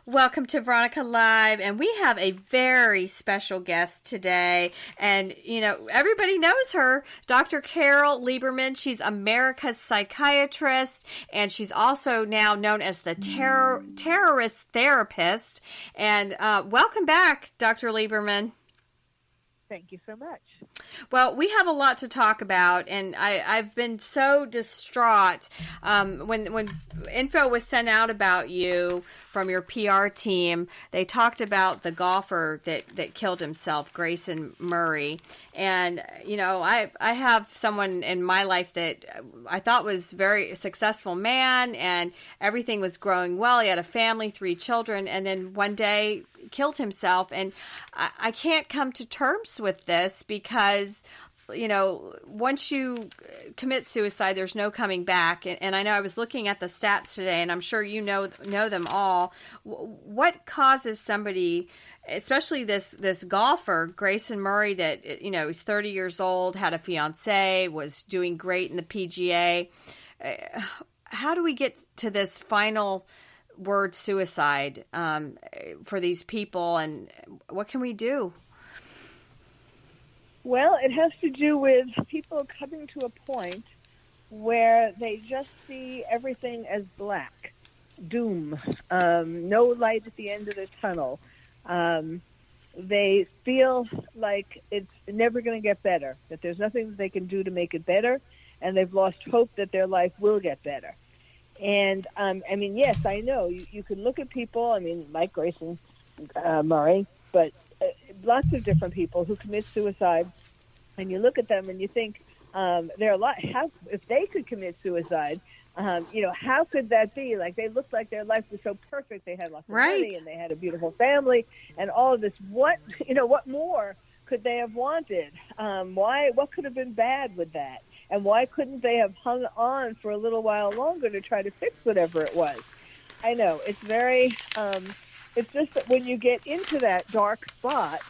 Welcome to Veronica Live, and we have a very special guest today. And, everybody knows her, Dr. Carole Lieberman. She's America's psychiatrist, and she's also now known as the terrorist therapist. And welcome back, Dr. Lieberman. Thank you so much. Well, we have a lot to talk about, and I've been so distraught when info was sent out about you from your PR team. They talked about the golfer that killed himself, Grayson Murray. And, I have someone in my life that I thought was very successful man, and everything was growing well. He had a family, 3 children, and then one day killed himself. And I can't come to terms with this because, once you commit suicide, there's no coming back. And I know I was looking at the stats today, and I'm sure you know them all. What causes somebody, especially this golfer, Grayson Murray, that, he's 30 years old, had a fiance, was doing great in the PGA. How do we get to this final word suicide for these people, and what can we do? Well, it has to do with people coming to a point where they just see everything as black, doom, no light at the end of the tunnel. They feel like it's never going to get better, that there's nothing that they can do to make it better, and they've lost hope that their life will get better. And, yes, I know. You can look at people, like Grayson Murray, but lots of different people who commit suicide, and you look at them and you think they're a lot. If they could commit suicide, how could that be? Like, they looked like their life was so perfect. They had lots of money, and they had a beautiful family, and all of this. What more could they have wanted? What could have been bad with that? And why couldn't they have hung on for a little while longer to try to fix whatever it was? I know, it's very, it's just that when you get into that dark spot,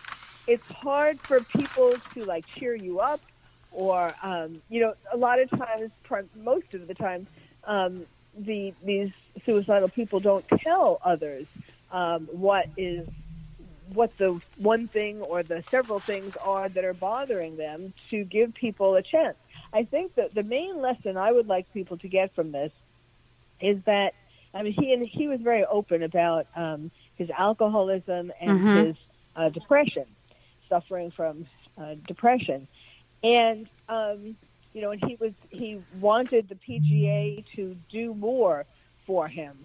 it's hard for people to, cheer you up or, a lot of times, most of the time, these suicidal people don't tell others what the one thing or the several things are that are bothering them, to give people a chance. I think that the main lesson I would like people to get from this is that, he was very open about his alcoholism and his depression, suffering from depression. And, and he wanted the PGA to do more for him.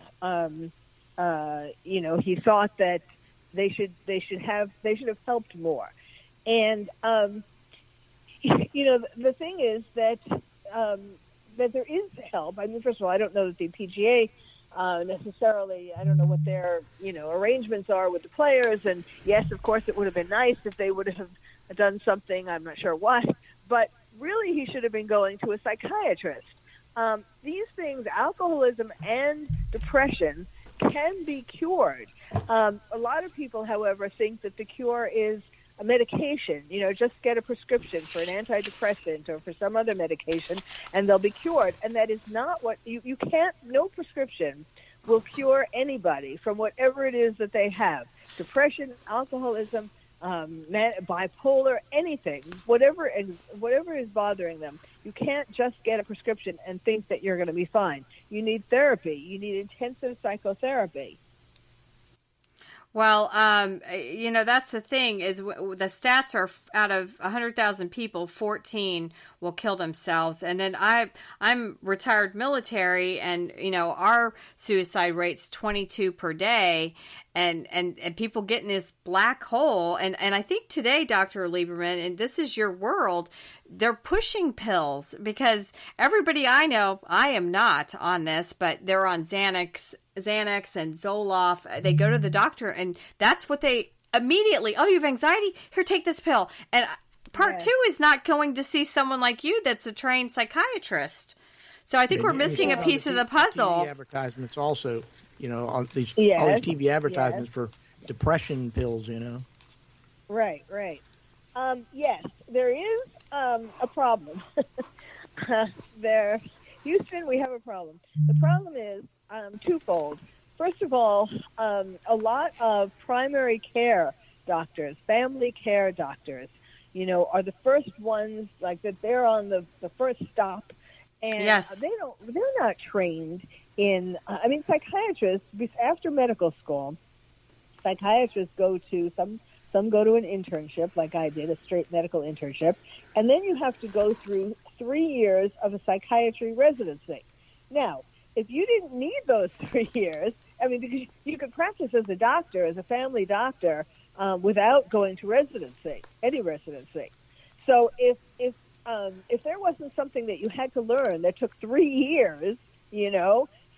He thought that they should have helped more. And, the thing is that there is help. First of all, I don't know that the PGA necessarily, I don't know what their, arrangements are with the players. And yes, of course, it would have been nice if they would have done something. I'm not sure what, but really he should have been going to a psychiatrist. These things, alcoholism and depression, can be cured. A lot of people, however, think that the cure is a medication, just get a prescription for an antidepressant or for some other medication and they'll be cured. And that is not what you can't, no prescription will cure anybody from whatever it is that they have. Depression, alcoholism, bipolar, anything, whatever is bothering them. You can't just get a prescription and think that you're going to be fine. You need therapy. You need intensive psychotherapy. Well, that's the thing is the stats are out of 100,000 people, 14 will kill themselves. And then I'm retired military, and, our suicide rate's 22 per day, and people get in this black hole. And I think today, Dr. Lieberman, and this is your world, they're pushing pills, because everybody I know, I am not on this, but they're on Xanax and Zoloft. They go to the doctor, and that's what they immediately, oh, you have anxiety? Here, take this pill. And part two is not going to see someone like you that's a trained psychiatrist. So I think we're missing a piece of the puzzle. TV advertisements also, all these TV advertisements for depression pills, Right. Yes, there is a problem. Houston, we have a problem. The problem is twofold. first of all, a lot of primary care doctors, family care doctors, are the first ones, like that they're on the first stop. And yes. they're not trained in, psychiatrists, after medical school, psychiatrists go to, some go to an internship, like I did, a straight medical internship, and then you have to go through 3 years of a psychiatry residency. Now, if you didn't need those 3 years, because you could practice as a doctor, as a family doctor, without going to any residency. So if there wasn't something that you had to learn that took 3 years,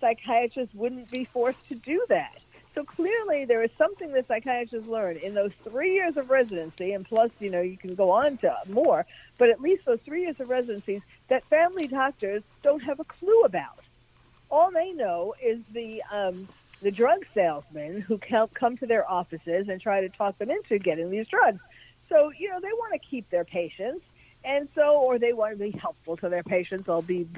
psychiatrists wouldn't be forced to do that. So clearly there is something that psychiatrists learn in those 3 years of residency, and plus, you can go on to more, but at least those 3 years of residencies that family doctors don't have a clue about. All they know is the drug salesmen who come to their offices and try to talk them into getting these drugs. So, they want to keep their patients, or they want to be helpful to their patients. I'll give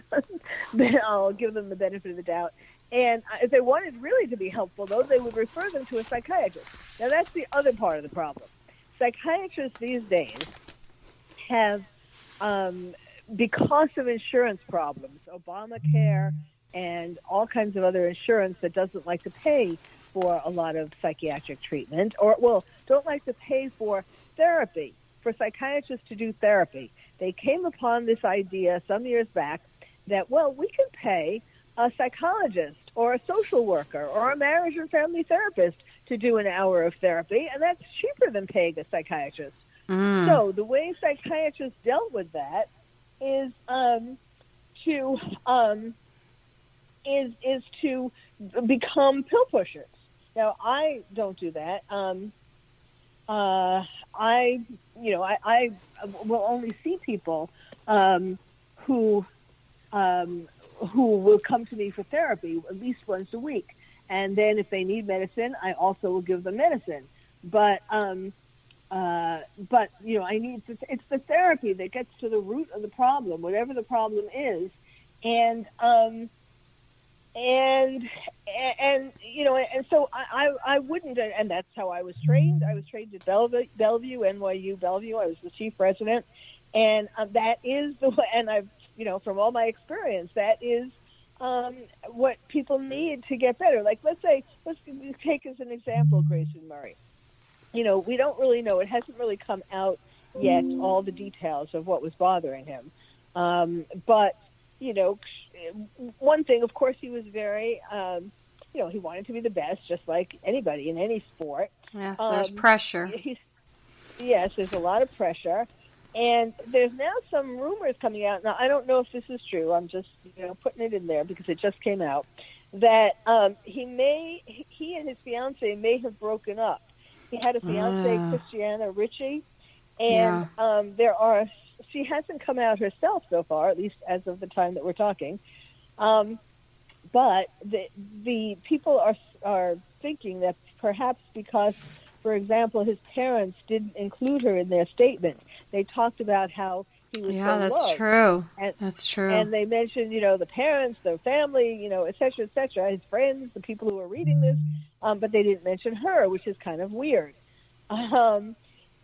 them the benefit of the doubt. And if they wanted really to be helpful, though, they would refer them to a psychiatrist. Now, that's the other part of the problem. Psychiatrists these days have, because of insurance problems, Obamacare and all kinds of other insurance that doesn't like to pay for a lot of psychiatric treatment, don't like to pay for therapy, for psychiatrists to do therapy. They came upon this idea some years back that, we can pay a psychologist or a social worker or a marriage and family therapist to do an hour of therapy, and that's cheaper than paying a psychiatrist. So the way psychiatrists dealt with that is to become pill pushers. Now, I don't do that. I will only see people who will come to me for therapy at least once a week, and then if they need medicine, I also will give them medicine. But I need it's the therapy that gets to the root of the problem, whatever the problem is, and so I wouldn't, and that's how I was trained. I was trained at NYU Bellevue. I was the chief resident, and that is the way. And I've, from all my experience, that is what people need to get better. Like, let's take as an example Grayson Murray. We don't really know. It hasn't really come out yet, all the details of what was bothering him. But one thing, of course, he was very, he wanted to be the best, just like anybody in any sport. Yeah, there's pressure. Yes, there's a lot of pressure. And there's now some rumors coming out. Now, I don't know if this is true. I'm just, putting it in there because it just came out, that he and his fiancée may have broken up. He had a fiancée, Christiana Ricci, and she hasn't come out herself so far, at least as of the time that we're talking. But the people are thinking that perhaps because, for example, his parents didn't include her in their statement. They talked about how he was that's loved. true. And, that's true. And they mentioned, the parents, their family, et cetera, his friends, the people who were reading this, but they didn't mention her, which is kind of weird. But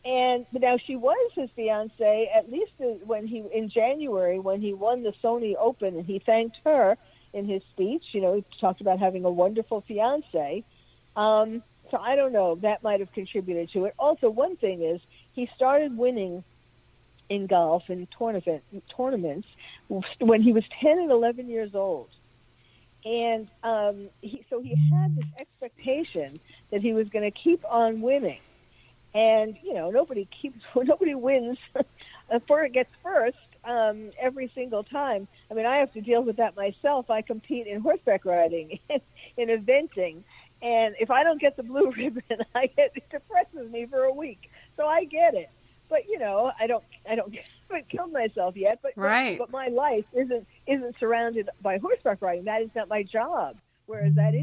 now she was his fiancée, at least in January, when he won the Sony Open, and he thanked her in his speech. He talked about having a wonderful fiancée. So I don't know. That might have contributed to it. Also, one thing is he started winning in golf in tournaments when he was 10 and 11 years old. And he had this expectation that he was going to keep on winning. And, nobody wins before it gets first every single time. I have to deal with that myself. I compete in horseback riding, in eventing. And if I don't get the blue ribbon, it depresses me for a week. So I get it. But, I haven't killed myself yet. But but my life isn't surrounded by horseback riding. That is not my job. Whereas that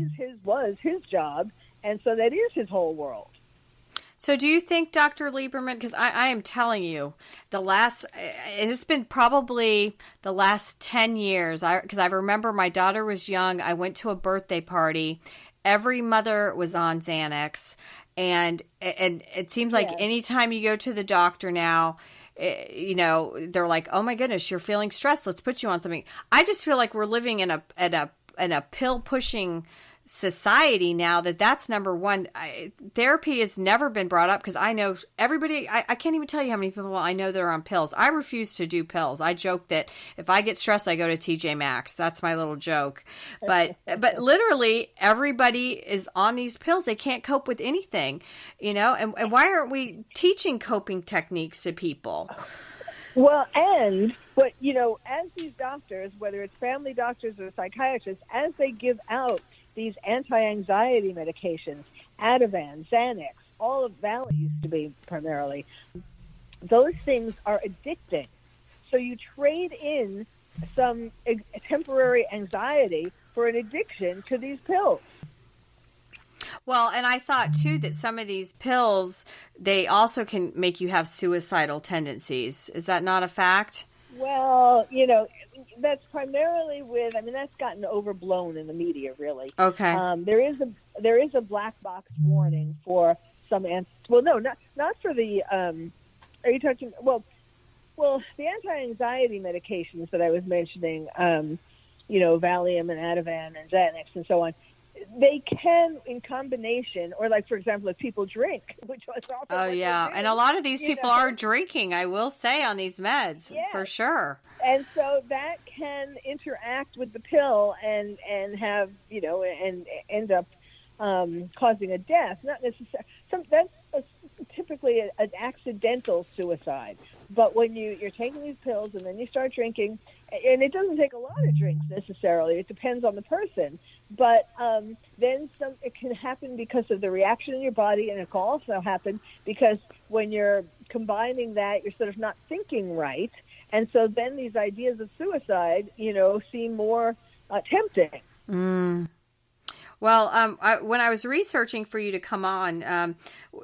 was his job, and so that is his whole world. So do you think, Dr. Lieberman, because I am telling you, it has been probably the last 10 years, because I remember my daughter was young, I went to a birthday party, every mother was on Xanax, and it seems like anytime you go to the doctor now, they're like, oh my goodness, you're feeling stressed, let's put you on something. I just feel like we're living in a pill pushing society now. That's number one. Therapy has never been brought up, because I know everybody, I can't even tell you how many people I know that are on pills. I refuse to do pills. I joke that if I get stressed, I go to TJ Maxx. That's my little joke. But literally everybody is on these pills. They can't cope with anything, and why aren't we teaching coping techniques to people? Well, but as these doctors, whether it's family doctors or psychiatrists, as they give out these anti-anxiety medications, Ativan, Xanax, all of Valley used to be primarily, those things are addicting. So you trade in some temporary anxiety for an addiction to these pills. Well, and I thought, too, that some of these pills, they also can make you have suicidal tendencies. Is that not a fact? Well, that's primarily that's gotten overblown in the media, really. Okay. There is a black box warning for some not for the are you talking the anti-anxiety medications that I was mentioning, Valium and Ativan and Xanax and so on. They can, in combination, or like, for example, if people drink, which was also and a lot of these people are drinking, I will say, on these meds, for sure. And so that can interact with the pill and have, and end up causing a death. Not necessarily. That's typically an accidental suicide. But when you're taking these pills and then you start drinking, and it doesn't take a lot of drinks necessarily. It depends on the person. But then it can happen because of the reaction in your body, and it can also happen because when you're combining that, you're sort of not thinking right. And so then these ideas of suicide, seem more tempting. Mm. Well, when I was researching for you to come on,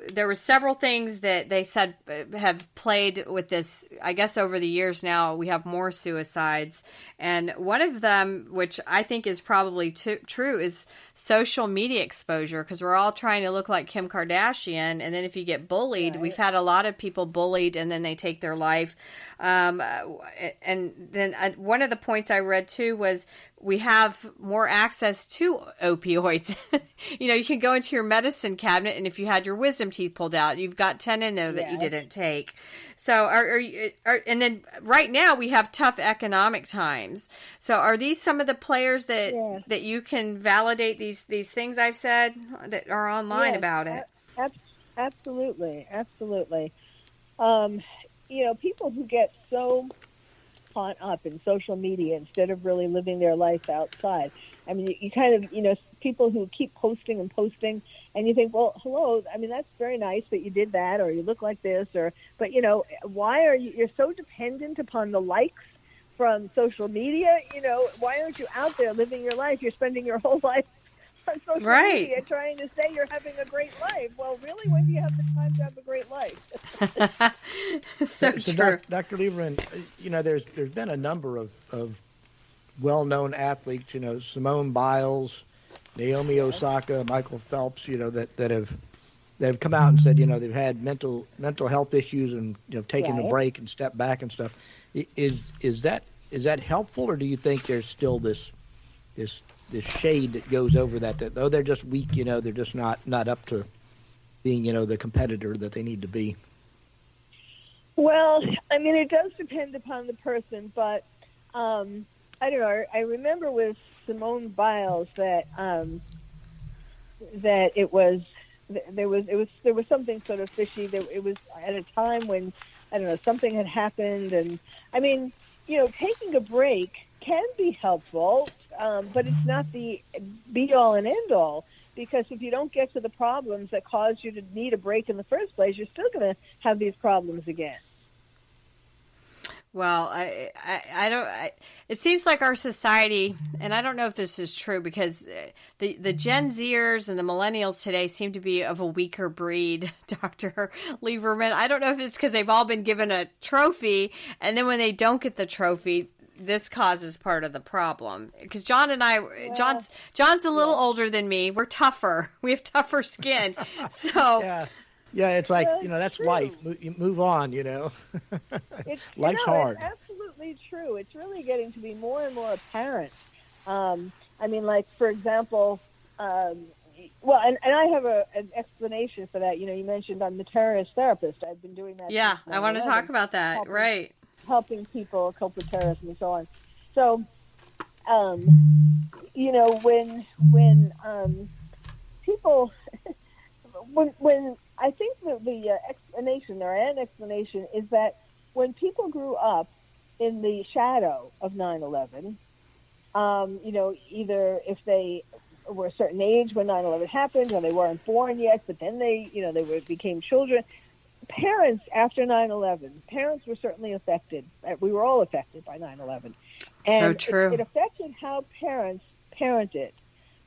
there were several things that they said have played with this. I guess over the years now, we have more suicides. And one of them, which I think is probably true, is social media exposure, because we're all trying to look like Kim Kardashian. And then if you get bullied, we've had a lot of people bullied and then they take their life. And then one of the points I read too was we have more access to opioids. You can go into your medicine cabinet, and if you had your wisdom teeth pulled out, you've got 10 in there that you didn't take. So and then right now we have tough economic times. So are these some of the players that you can validate these things I've said that are online about it? Absolutely. People who get so caught up in social media instead of really living their life outside. I mean, you kind of, people who keep posting and posting, and you think, well, hello, I mean, that's very nice that you did that, or you look like this, but why are you're so dependent upon the likes from social media? Why aren't you out there living your life? You're spending your whole life on social media trying to say you're having a great life. Well, really, when do you have the time to have a great life? so true. Dr. Lieberman, there's been a number of well-known athletes, Simone Biles, Naomi Osaka, Michael Phelps, that have come out and said, they've had mental health issues and taken a break and stepped back and stuff. Is that helpful, or do you think there's still this shade that goes over that they're just weak, they're just not up to being, the competitor that they need to be? Well, I mean, it does depend upon the person, but I don't know. I remember with Simone Biles that there was something sort of fishy. It was at a time when, I don't know, something had happened, and I mean, taking a break can be helpful, but it's not the be-all and end-all, because if you don't get to the problems that caused you to need a break in the first place, you're still going to have these problems again. Well, I don't. It seems like our society, and I don't know if this is true, because the Gen Zers and the millennials today seem to be of a weaker breed, Dr. Lieberman. I don't know if it's because they've all been given a trophy, and then when they don't get the trophy, this causes part of the problem. Because John and I, John's a little older than me. We're tougher. We have tougher skin. So yeah, it's like, that's true. life. You move on, Life's hard. It's absolutely true. It's really getting to be more and more apparent. Like, for example, and I have an explanation for that. You mentioned I'm the terrorist therapist. I've been doing that. Yeah, I want to talk about that. Helping people cope with terrorism and so on. So, when people, when I think the explanation, there an explanation, is that when people grew up in the shadow of 9/11, either if they were a certain age when 9/11 happened, or they weren't born yet, but then they became children. Parents after 9/11, parents were certainly affected. We were all affected by 9/11. And so true. It affected how parents parented,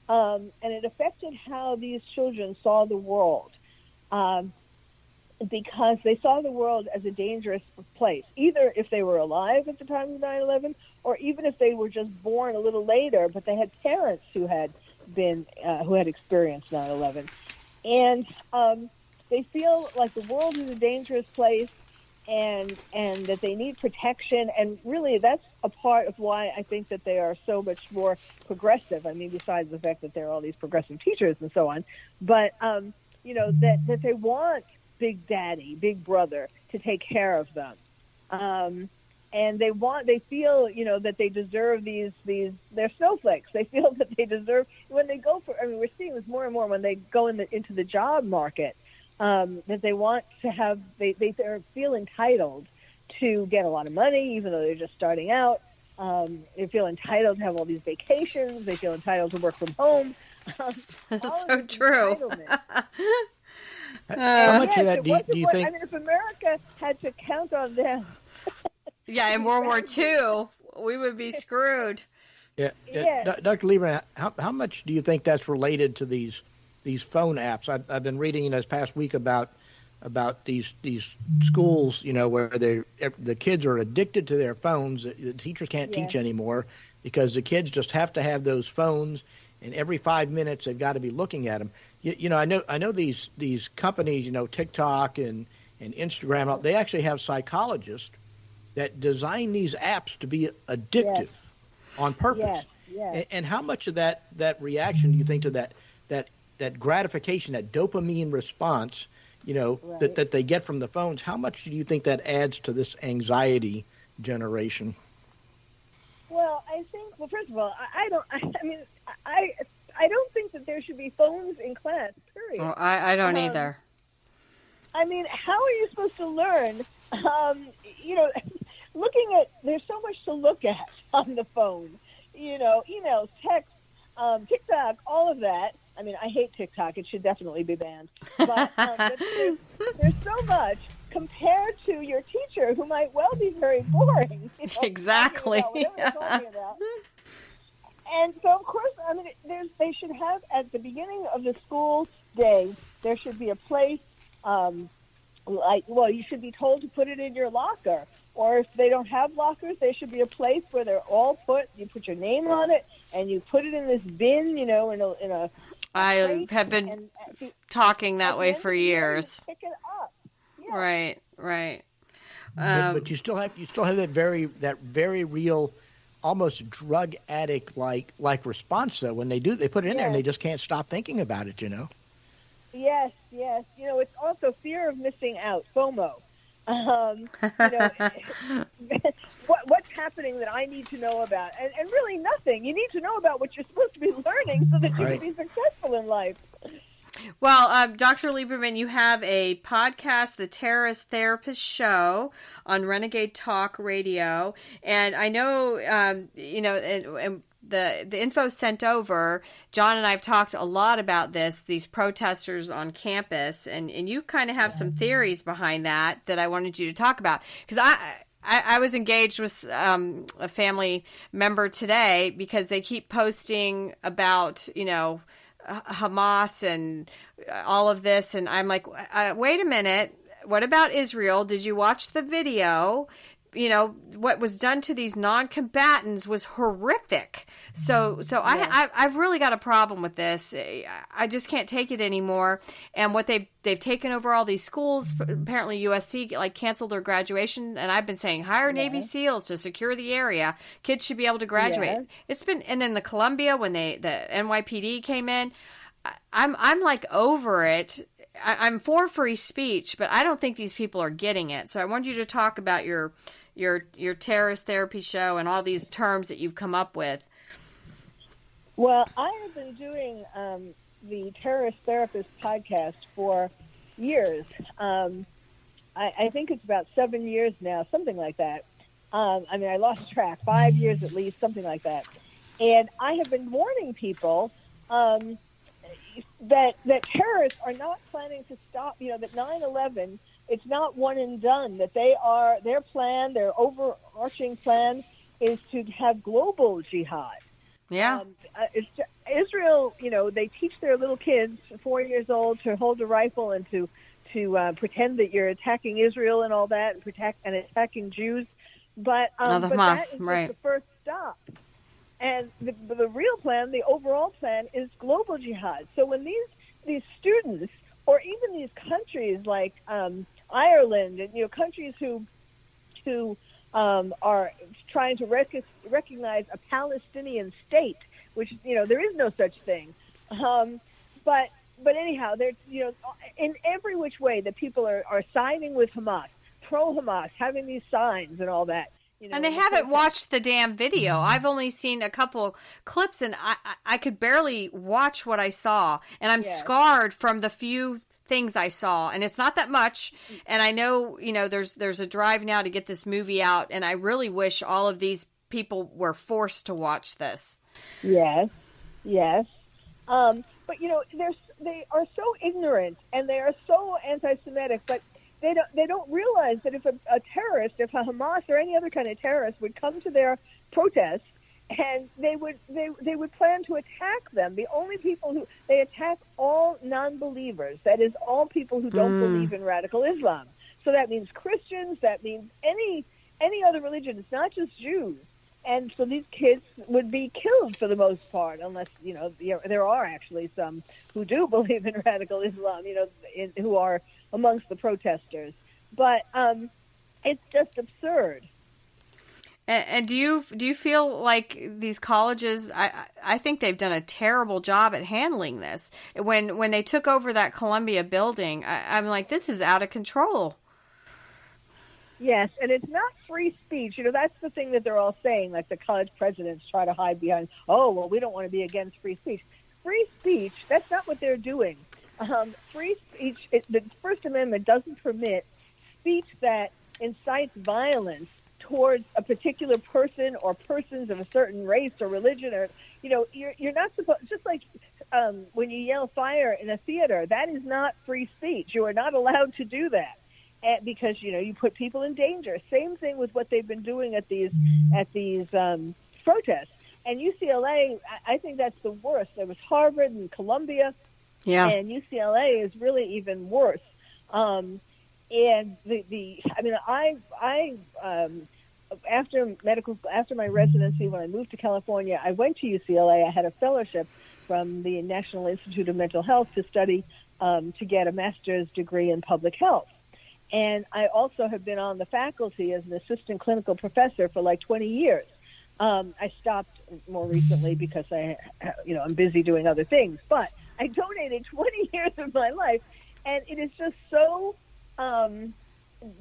and it affected how these children saw the world, because they saw the world as a dangerous place, either if they were alive at the time of 9/11, or even if they were just born a little later, but they had parents who had experienced 9/11. And they feel like the world is a dangerous place, and that they need protection. And really, that's a part of why I think that they are so much more progressive. I mean, besides the fact that there are all these progressive teachers and so on, but that they want Big Daddy, Big Brother to take care of them, and they feel that they deserve these. They're snowflakes. They feel that they deserve when they go for. I mean, we're seeing this more and more when they go into the job market. That they want to have, they feel entitled to get a lot of money, even though they're just starting out. They feel entitled to have all these vacations. They feel entitled to work from home. That's so true. How much of that do you think? I mean, if America had to count on them. In World War II, we would be screwed. Yeah. Dr. Lieberman, how much do you think that's related to these phone apps? I've been reading this past week about these schools, where the kids are addicted to their phones. The teachers can't teach anymore because the kids just have to have those phones, and every 5 minutes they've got to be looking at them. I know these companies, TikTok and Instagram, they actually have psychologists that design these apps to be addictive on purpose. Yes. And how much of that reaction do you think to that gratification, that dopamine response, that they get from the phones, how much do you think that adds to this anxiety generation? Well, I think, first of all, I don't think that there should be phones in class, period. Well, I don't either. I mean, how are you supposed to learn, there's so much to look at on the phone, emails, text, TikTok, all of that. I mean, I hate TikTok. It should definitely be banned. But there's so much compared to your teacher, who might well be very boring. Exactly. Talking about. And so, of course, I mean, they should have, at the beginning of the school day, there should be a place, you should be told to put it in your locker. Or if they don't have lockers, there should be a place where they're all put. You put your name on it, and you put it in this bin, in a I have been talking that way for years. Pick it up. Yeah. Right. But you still have that very real, almost drug addict like response though. When they put it in there and they just can't stop thinking about it. Yes. It's also fear of missing out, FOMO. What's happening that I need to know about, and really nothing. You need to know about what you're supposed to be learning so that you can be successful in life. Well, Dr. Lieberman, you have a podcast, The Terrorist Therapist Show, on Renegade Talk Radio, and I know, the info sent over, John and I have talked a lot about these protesters on campus, and you kind of have some theories behind that I wanted you to talk about. Because I was engaged with a family member today because they keep posting about, Hamas and all of this, and I'm like, wait a minute, what about Israel? Did you watch the video? what was done to these non-combatants was horrific. So yeah. I've really got a problem with this. I just can't take it anymore. And what they've taken over all these schools. Apparently USC canceled their graduation, and I've been saying hire Navy SEALs to secure the area. Kids should be able to graduate. Yeah. It's been, and then the Columbia when the NYPD came in, I'm over it. I'm for free speech, but I don't think these people are getting it. So I want you to talk about your terrorist therapy show and all these terms that you've come up with. Well, I have been doing the Terrorist Therapist podcast for years. I think it's about 7 years now, something like that. I lost track, 5 years at least, something like that. And I have been warning people that terrorists are not planning to stop, that 9/11, it's not one and done, that their plan, their overarching plan is to have global jihad. Yeah. Israel, they teach their little kids, 4 years old, to hold a rifle and to pretend that you're attacking Israel and all that, and attacking Jews. But, the but Hamas, that is right. the first stop. And the real plan, the overall plan, is global jihad. So when these students, or even these countries like Ireland, and countries who are trying to recognize a Palestinian state, which there is no such thing. But anyhow, there's in every which way that people are siding with Hamas, pro-Hamas, having these signs and all that. And they haven't watched the damn video. I've only seen a couple clips, and I could barely watch what I saw. And I'm scarred from the few things I saw, and it's not that much. And I know, there's a drive now to get this movie out, and I really wish all of these people were forced to watch this. Yes. But they are so ignorant, and they are so anti-Semitic, but they don't realize that if a terrorist, if a Hamas or any other kind of terrorist would come to their protest, and they would plan to attack them. The only people they attack all non-believers. That is, all people who don't believe in radical Islam. So that means Christians. That means any other religion. It's not just Jews. And so these kids would be killed for the most part, unless there are actually some who do believe in radical Islam. Who are amongst the protesters. But it's just absurd. And do you feel like these colleges? I think they've done a terrible job at handling this. When they took over that Columbia building, I'm like, this is out of control. Yes, and it's not free speech. That's the thing that they're all saying. Like the college presidents try to hide behind, we don't want to be against free speech. Free speech, that's not what they're doing. Free speech, the First Amendment doesn't permit speech that incites violence towards a particular person or persons of a certain race or religion, or you're not supposed, just like when you yell fire in a theater, that is not free speech. You are not allowed to do that, because you put people in danger. Same thing with what they've been doing at these protests. And UCLA, I think that's the worst. There was Harvard and Columbia. Yeah. And UCLA is really even worse. And after my residency, when I moved to California, I went to UCLA. I had a fellowship from the National Institute of Mental Health to study, to get a master's degree in public health. And I also have been on the faculty as an assistant clinical professor for 20 years. I stopped more recently because I'm busy doing other things, but I donated 20 years of my life, and it is just so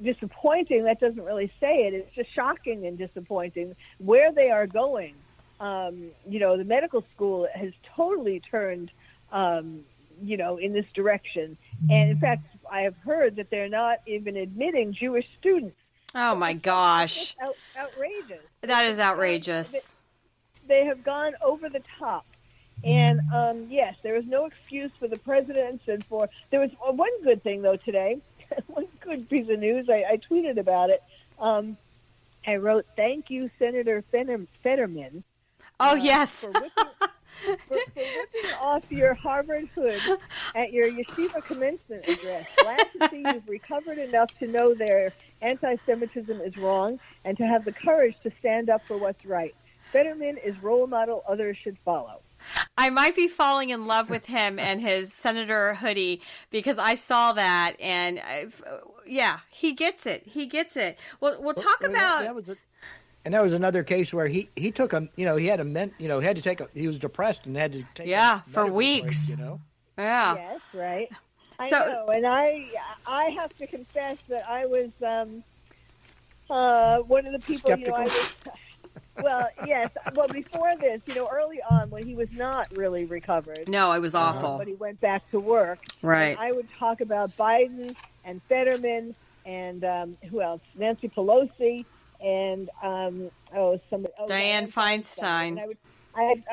disappointing. That doesn't really say it. It's just shocking and disappointing where they are going. The medical school has totally turned, in this direction. And in fact, I have heard that they're not even admitting Jewish students. Oh my gosh. It's outrageous. That is outrageous. They have gone over the top. And yes, there is no excuse for the presidents, and there was one good thing though today, one good piece of news. I tweeted about it. I wrote, "Thank you, Senator Fetterman." Oh yes, for ripping off your Harvard hood at your yeshiva commencement address. Glad to see you've recovered enough to know their anti-Semitism is wrong and to have the courage to stand up for what's right. Fetterman is role model others should follow. I might be falling in love with him and his senator hoodie because I saw that, and he gets it. He gets it. We'll talk about. That was another case where he took he had to take he was depressed and had to take for weeks. Break, Yeah. Yes, right. I know, and I have to confess that I was one of the people. Skeptical? I was. Well, yes. Well, before this, early on when he was not really recovered. No, it was awful. But he went back to work. Right. I would talk about Biden and Fetterman and who else? Nancy Pelosi and Dianne Feinstein. And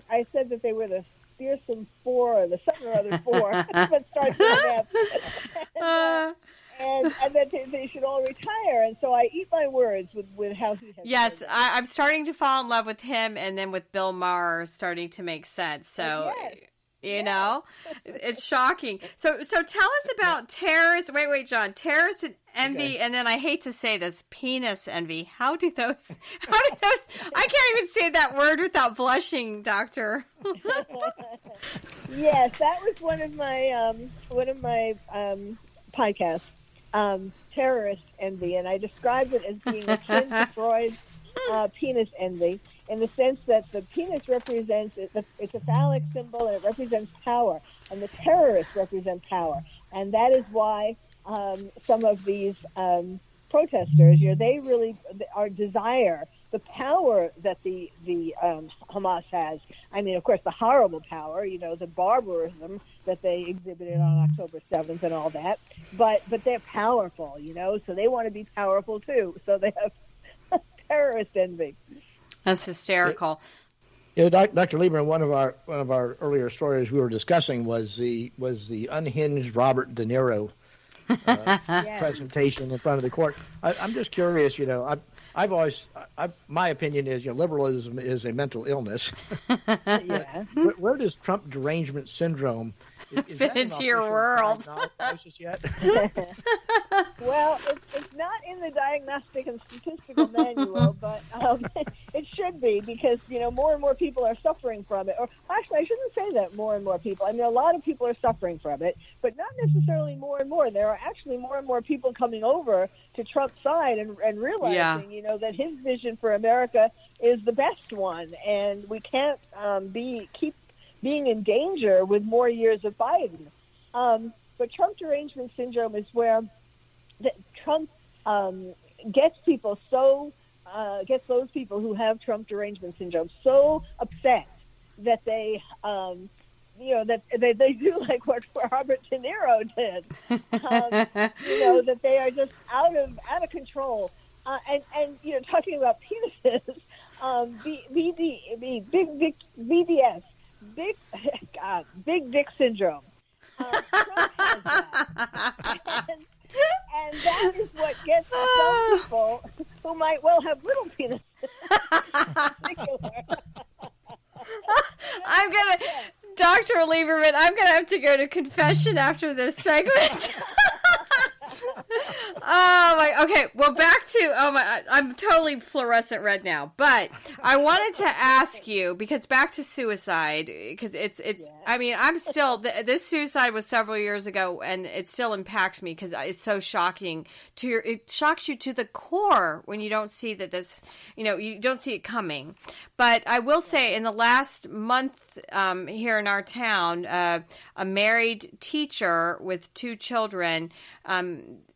I said that they were the fearsome four or the something or other four. But starts with an and that they should all retire. And so I eat my words with how he has. Yes, I'm starting to fall in love with him, and then with Bill Maher starting to make sense. So, it's shocking. So tell us about terrorist. Wait, John. Terrorist and envy, and then I hate to say this, penis envy. How do those? I can't even say that word without blushing, Doctor. Yes, that was one of my podcasts. Terrorist envy, and I described it as being akin to Freud's penis envy, in the sense that the penis represents, it's a phallic symbol and it represents power, and the terrorists represent power, and that is why some of these protesters, they really desire the power that the Hamas has. I mean, of course, the horrible power, the barbarism that they exhibited on October 7th and all that. But they're powerful, so they want to be powerful too. So they have terrorist envy. That's hysterical. Dr. Lieberman, one of our earlier stories we were discussing was the unhinged Robert De Niro presentation in front of the court. I'm just curious, I've always, my opinion is, liberalism is a mental illness. Yeah. Where does Trump derangement syndrome fit into your world? Yet? Well, it's not in the Diagnostic and Statistical Manual, but it should be, because more and more people are suffering from it. Or actually, I shouldn't say that more and more people. I mean, a lot of people are suffering from it, but not necessarily more and more. There are actually more and more people coming over to Trump's side and realizing, that his vision for America is the best one, and we can't keep being in danger with more years of Biden. But Trump derangement syndrome is where Trump gets those people who have Trump derangement syndrome so upset that they that they do like what Robert De Niro did. That they are just out of control. And talking about penises, BDS, big dick syndrome. Trump has that. And that is what gets some people who might well have little penises. Dr. Lieberman, I'm going to have to go to confession after this segment. Okay, well, back to, I'm totally fluorescent red now, but I wanted to ask you, because back to suicide, because I mean, I'm still, this suicide was several years ago, and it still impacts me, because it's so shocking it shocks you to the core when you don't see that this, you don't see it coming. But I will say, in the last month here in our town, a married teacher with 2 children,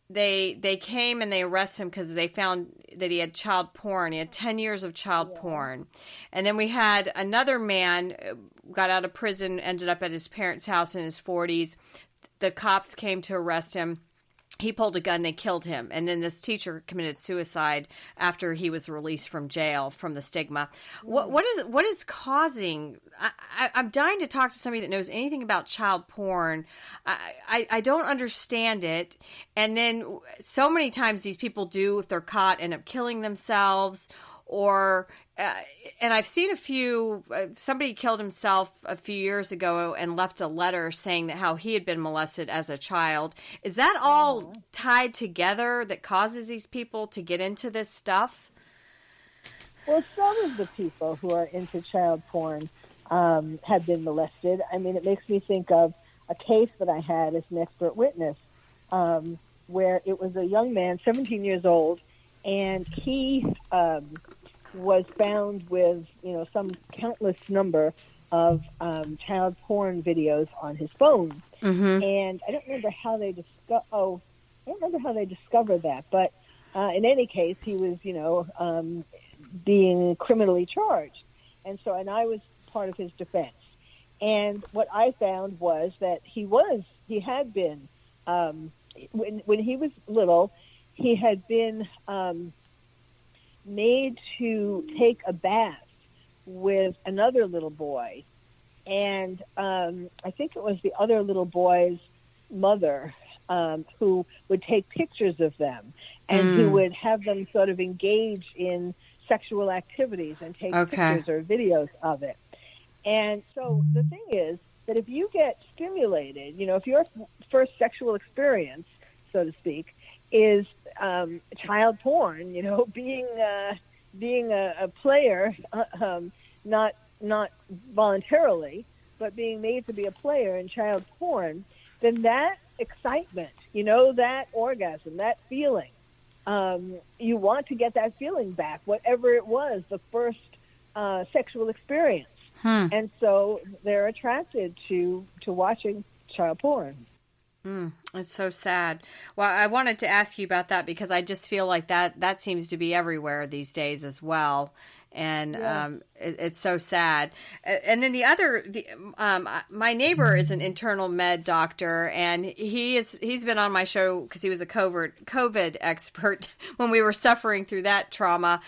they came and they arrested him because they found that he had child porn. He had 10 years of child porn. And then we had another man got out of prison, ended up at his parents' house in his 40s. The cops came to arrest him. He pulled a gun, they killed him. And then this teacher committed suicide after he was released from jail from the stigma. What is causing? I'm dying to talk to somebody that knows anything about child porn. I don't understand it. And then so many times these people do, if they're caught, end up killing themselves. Or and I've seen a few, somebody killed himself a few years ago and left a letter saying that how he had been molested as a child. Is that all tied together that causes these people to get into this stuff? Well, some of the people who are into child porn have been molested. I mean, it makes me think of a case that I had as an expert witness, where it was a young man, 17 years old, and he was found with, some countless number of child porn videos on his phone. Mm-hmm. And I don't remember how they discovered that, but in any case, he was, being criminally charged. And I was part of his defense. And what I found was that he had been, when he was little, he had been made to take a bath with another little boy. And I think it was the other little boy's mother who would take pictures of them and who would have them sort of engage in sexual activities and take pictures or videos of it. And so the thing is that if you get stimulated, if your first sexual experience, so to speak, is child porn, being a player, not voluntarily, but being made to be a player in child porn, then that excitement, that orgasm, that feeling, you want to get that feeling back, whatever it was, the first sexual experience. And so they're attracted to watching child porn. It's so sad. Well, I wanted to ask you about that because I just feel like that seems to be everywhere these days as well. And it's so sad. And then my neighbor is an internal med doctor, and he's been on my show because he was a COVID expert when we were suffering through that trauma.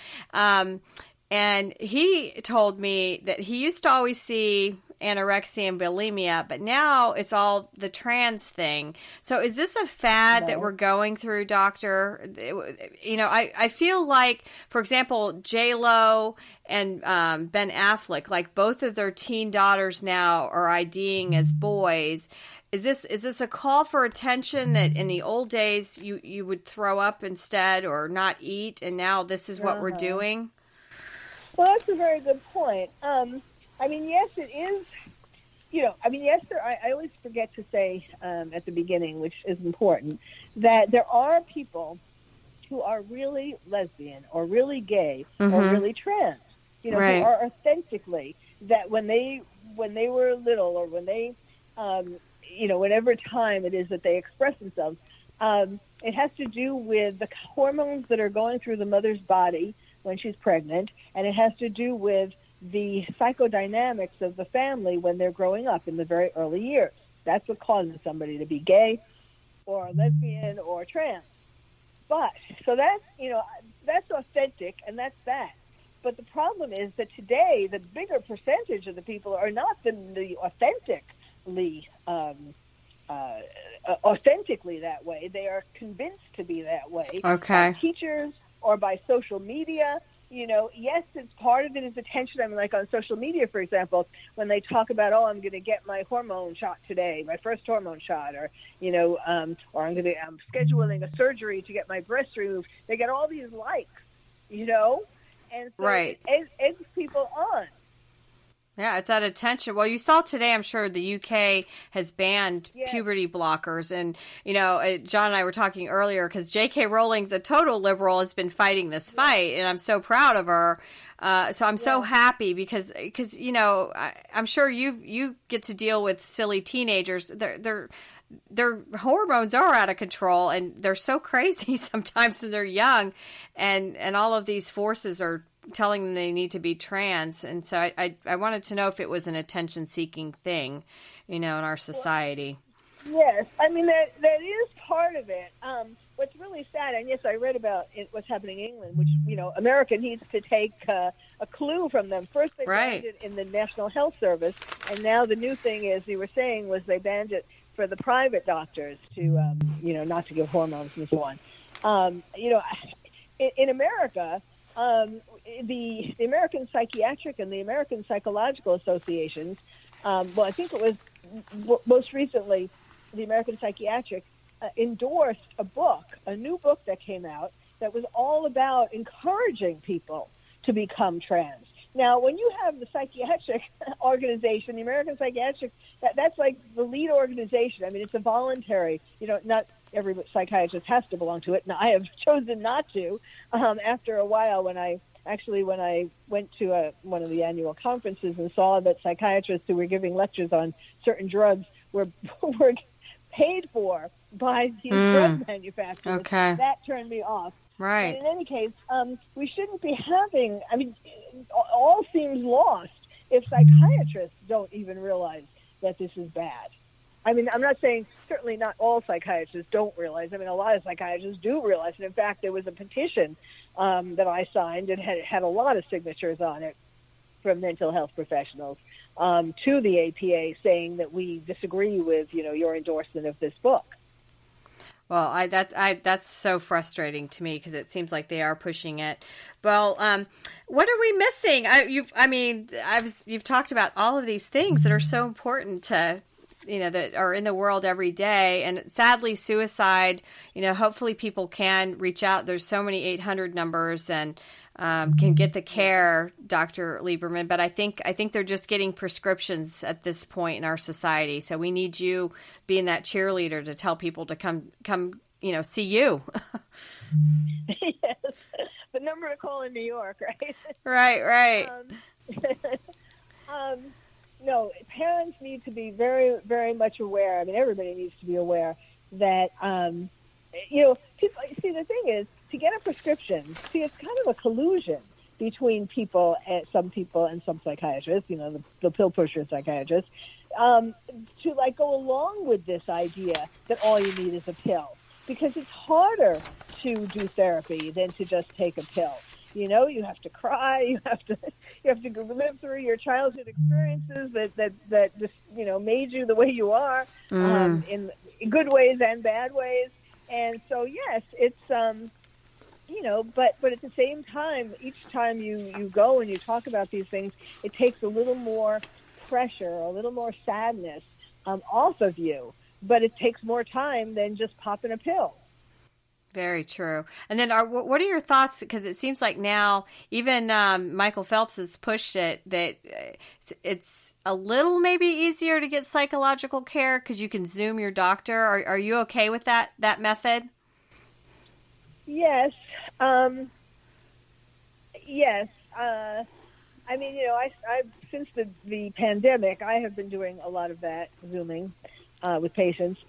And he told me that he used to always see anorexia and bulimia, but now it's all the trans thing. So is this a fad that we're going through, doctor? I feel like, for example, J-Lo and Ben Affleck, like both of their teen daughters now are IDing as boys. Is this a call for attention that in the old days you would throw up instead or not eat, and now this is what we're doing? Well, that's a very good point. Yes, it is. I always forget to say at the beginning, which is important, that there are people who are really lesbian or really gay or really trans, who are authentically that when they were little or when they, whatever time it is that they express themselves, it has to do with the hormones that are going through the mother's body when she's pregnant, and it has to do with the psychodynamics of the family when they're growing up in the very early years. That's what causes somebody to be gay or lesbian or trans. But, so that's authentic, and that's that. But the problem is that today, the bigger percentage of the people are not the authentically that way. They are convinced to be that way. Okay. By teachers or by social media. Yes, it's part of it is attention. Like on social media, for example, when they talk about, I'm going to get my hormone shot today, my first hormone shot, or I'm scheduling a surgery to get my breast removed. They get all these likes, and so it eggs people on. Yeah, it's that attention. Well, you saw today, I'm sure the UK has banned puberty blockers. And, John and I were talking earlier because J.K. Rowling's a total liberal, has been fighting this fight. And I'm so proud of her. So I'm so happy because I'm sure you get to deal with silly teenagers. Their hormones are out of control and they're so crazy sometimes when they're young. And all of these forces are telling them they need to be trans. And so I wanted to know if it was an attention-seeking thing, in our society. Yes. that is part of it. What's really sad, and yes, I read about what's happening in England, which, America needs to take a clue from them. First, they banned it in the National Health Service, and now the new thing is, you were saying, was they banned it for the private doctors to, not to give hormones and so on. In America, the American Psychiatric and the American Psychological Associations, I think it was most recently the American Psychiatric endorsed a new book that came out that was all about encouraging people to become trans. Now, when you have the psychiatric organization, the American Psychiatric, that's like the lead organization. I mean, it's a voluntary, not every psychiatrist has to belong to it, and I have chosen not to. After a while, when I went to one of the annual conferences and saw that psychiatrists who were giving lectures on certain drugs were paid for by these drug manufacturers, that turned me off. Right. But in any case, we shouldn't be having, all seems lost if psychiatrists don't even realize that this is bad. I mean, I'm not saying, certainly not all psychiatrists don't realize. I mean, a lot of psychiatrists do realize. And in fact, there was a petition that I signed and had a lot of signatures on it from mental health professionals to the APA saying that we disagree with, your endorsement of this book. Well, that's so frustrating to me because it seems like they are pushing it. Well, what are we missing? You've talked about all of these things that are so important to, that are in the world every day. And sadly, suicide, hopefully people can reach out. There's so many 800 numbers and can get the care, Dr. Lieberman. But I think they're just getting prescriptions at this point in our society. So we need you being that cheerleader to tell people to come, see you. Yes. The number to call in New York, right? Right. No, parents need to be very, very much aware. I mean, everybody needs to be aware that, people, see, the thing is, to get a prescription, it's kind of a collusion between some people and some psychiatrists, the pill pusher psychiatrists, to go along with this idea that all you need is a pill, because it's harder to do therapy than to just take a pill. You have to cry, you have to live through your childhood experiences that just made you the way you are, in good ways and bad ways. And so yes, it's but at the same time, each time you go and you talk about these things, it takes a little more pressure, a little more sadness off of you. But it takes more time than just popping a pill. Very true. And then what are your thoughts? Because it seems like now even Michael Phelps has pushed it that it's a little maybe easier to get psychological care because you can Zoom your doctor. Are you okay with that method? Yes. Yes. I've since the pandemic, I have been doing a lot of that Zooming with patients.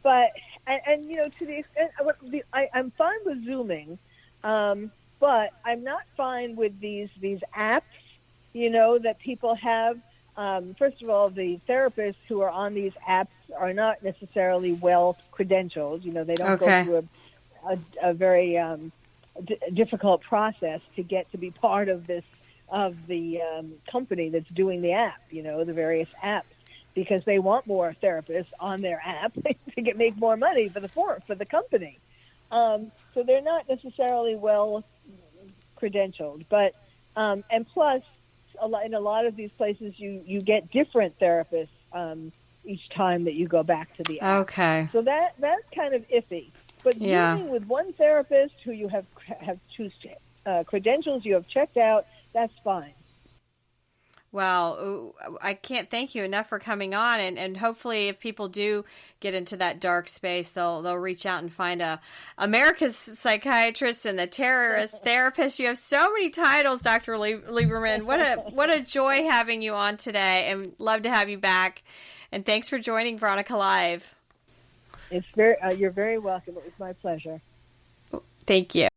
But to the extent, I'm fine with Zooming, but I'm not fine with these apps, that people have. First of all, the therapists who are on these apps are not necessarily well credentialed. They don't go through a very difficult process to get to be part of the company that's doing the app. The various apps. Because they want more therapists on their app to make more money for the company. So they're not necessarily well credentialed. But and plus, in a lot of these places, you get different therapists each time that you go back to the app. Okay. So that's kind of iffy. But dealing with one therapist who you have two credentials you have checked out, that's fine. Well, I can't thank you enough for coming on, and hopefully if people do get into that dark space, they'll reach out and find America's Psychiatrist and the Terrorist Therapist. You have so many titles, Dr. Lieberman. What a joy having you on today, and love to have you back. And thanks for joining Veronica Live. You're very welcome. It was my pleasure. Thank you.